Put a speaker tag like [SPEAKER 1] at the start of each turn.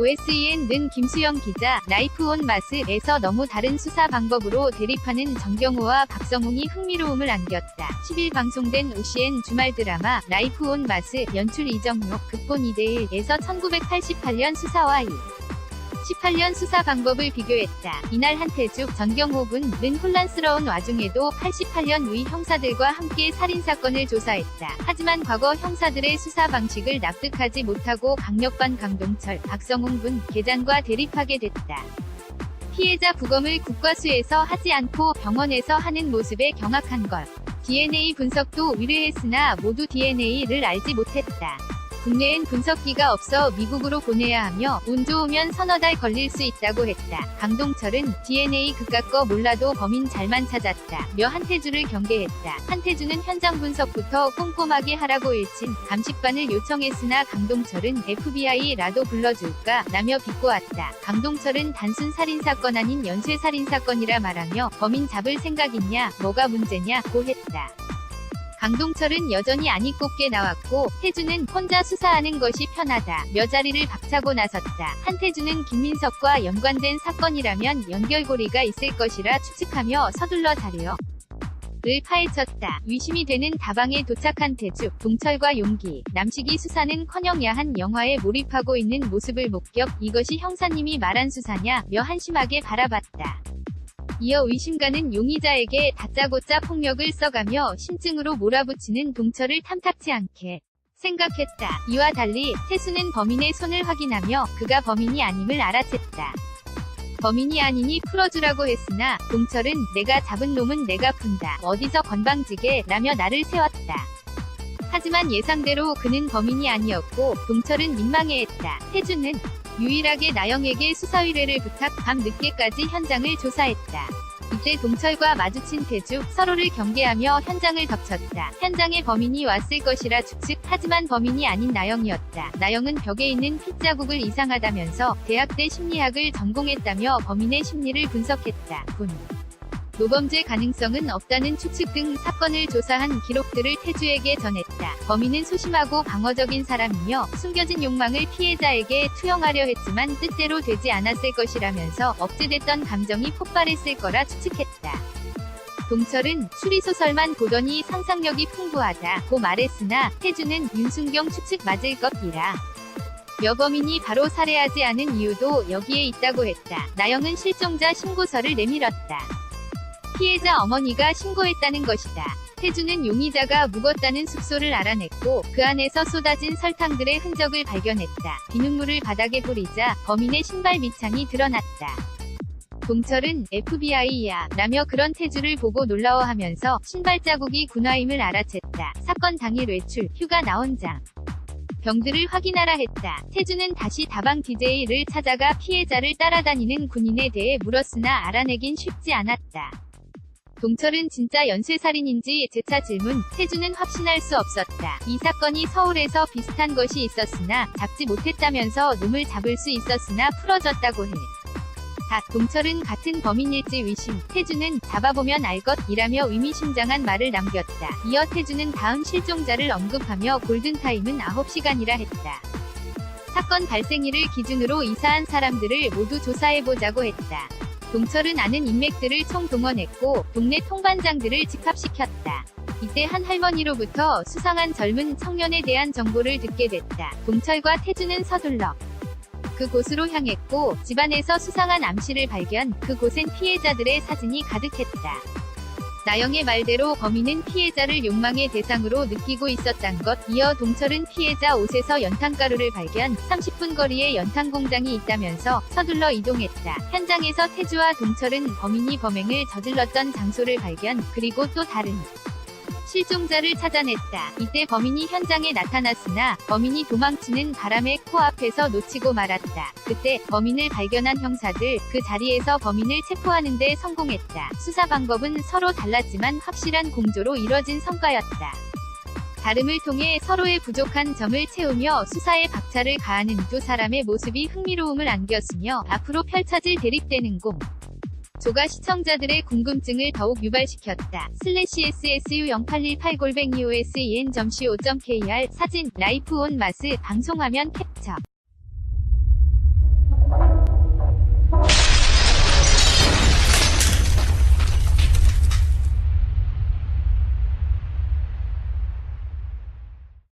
[SPEAKER 1] OSEN는 김수영 기자, 라이프 온 마스에서 너무 다른 수사 방법으로 대립하는 정경호와 박성웅이 흥미로움을 안겼다. 10일 방송된 OCN 주말 드라마 라이프 온 마스, 연출 이정록, 극본 이대일에서 1988년 수사와 18년 수사 방법을 비교했다. 이날 한태죽, 전경호 군은 혼란스러운 와중에도 88년 위 형사들과 함께 살인사건을 조사했다. 하지만 과거 형사들의 수사 방식을 납득하지 못하고 강력반 강동철, 박성웅 군 계장과 대립하게 됐다. 피해자 부검을 국과수에서 하지 않고 병원에서 하는 모습에 경악한 것. DNA 분석도 의뢰했으나 모두 DNA를 알지 못했다. 국내엔 분석기가 없어 미국으로 보내야 하며 운 좋으면 서너 달 걸릴 수 있다고 했다. 강동철은 DNA 그깟 거 몰라도 범인 잘만 찾았다. 며 한태주를 경계했다. 한태주는 현장 분석부터 꼼꼼하게 하라고 일친 감식반을 요청했으나 강동철은 FBI라도 불러줄까 라며 비꼬았다. 강동철은 단순 살인사건 아닌 연쇄살인사건이라 말하며 범인 잡을 생각 있냐, 뭐가 문제냐고 했다. 강동철은 여전히 아니 꼽게 나왔고, 태주는 혼자 수사하는 것이 편하다. 며 자리를 박차고 나섰다. 한태주는 김민석과 연관된 사건이라면 연결고리가 있을 것이라 추측하며 서둘러 자료를 파헤쳤다. 의심이 되는 다방에 도착한 태주, 동철과 용기, 남식이 수사는커녕 야한 영화에 몰입하고 있는 모습을 목격. 이것이 형사님이 말한 수사냐? 며 한심하게 바라봤다. 이어 의심가는 용의자에게 다짜고짜 폭력을 써가며 심증으로 몰아붙이는 동철을 탐탁치 않게 생각했다. 이와 달리 태수는 범인의 손을 확인하며 그가 범인이 아님을 알아챘다. 범인이 아니니 풀어주라고 했으나 동철은 내가 잡은 놈은 내가 푼다. 어디서 건방지게 라며 나를 세웠다. 하지만 예상대로 그는 범인이 아니었고 동철은 민망해했다. 태주는 유일하게 나영에게 수사 의뢰를 부탁, 밤 늦게까지 현장을 조사했다. 이때 동철과 마주친 태주, 서로를 경계하며 현장을 덮쳤다. 현장에 범인이 왔을 것이라 추측, 하지만 범인이 아닌 나영이었다. 나영은 벽에 있는 핏자국을 이상하다면서 대학대 심리학을 전공했다며 범인의 심리를 분석했다. 노범죄 가능성은 없다는 추측 등 사건을 조사한 기록들을 태주에게 전했다. 범인은 소심하고 방어적인 사람이며 숨겨진 욕망을 피해자에게 투영하려 했지만 뜻대로 되지 않았을 것이라면서 억제됐던 감정이 폭발했을 거라 추측했다. 동철은 추리소설만 보더니 상상력이 풍부하다고 말했으나 태주는 윤순경 추측 맞을 것이라 여 범인이 바로 살해하지 않은 이유도 여기에 있다고 했다. 나영은 실종자 신고서를 내밀었다. 피해자 어머니가 신고했다는 것이다. 태주는 용의자가 묵었다는 숙소를 알아냈고 그 안에서 쏟아진 설탕들의 흔적을 발견했다. 비눗물을 바닥에 뿌리자 범인의 신발 밑창이 드러났다. 동철은 FBI야 라며 그런 태주를 보고 놀라워하면서 신발 자국이 군화임을 알아챘다. 사건 당일 외출, 휴가 나온 장. 병들을 확인하라 했다. 태주는 다시 다방 DJ를 찾아가 피해자를 따라다니는 군인에 대해 물었으나 알아내긴 쉽지 않았다. 동철은 진짜 연쇄살인인지 재차 질문, 태주는 확신할 수 없었다. 이 사건이 서울에서 비슷한 것이 있었으나 잡지 못했다면서 놈을 잡을 수 있었으나 풀어졌다고 해. 동철은 같은 범인일지 의심, 태주는 잡아보면 알 것이라며 의미심장한 말을 남겼다. 이어 태주는 다음 실종자를 언급하며 골든타임은 9시간이라 했다. 사건 발생일을 기준으로 이사한 사람들을 모두 조사해보자고 했다. 동철은 아는 인맥들을 총동원했고 동네 통반장들을 집합시켰다. 이때 한 할머니로부터 수상한 젊은 청년에 대한 정보를 듣게 됐다. 동철과 태주는 서둘러 그곳으로 향했고 집안에서 수상한 암시를 발견, 그곳엔 피해자들의 사진이 가득했다. 나영의 말대로 범인은 피해자를 욕망의 대상으로 느끼고 있었단 것. 이어 동철은 피해자 옷에서 연탄가루를 발견, 30분 거리에 연탄 공장이 있다면서 서둘러 이동했다. 현장에서 태주와 동철은 범인이 범행을 저질렀던 장소를 발견, 그리고 또 다른 실종자를 찾아냈다. 이때 범인이 현장에 나타났으나 범인이 도망치는 바람에 코앞에서 놓치고 말았다. 그때 범인을 발견한 형사들, 그 자리에서 범인을 체포하는 데 성공했다. 수사 방법은 서로 달랐지만 확실한 공조로 이뤄진 성과였다. 다름을 통해 서로의 부족한 점을 채우며 수사에 박차를 가하는 두 사람의 모습이 흥미로움을 안겼으며 앞으로 펼쳐질 대립되는 조가 시청자들의 궁금증을 더욱 유발시켰다. /SSU0818-OSEN.co.kr 사진, 라이프 온 마스, 방송화면 캡처.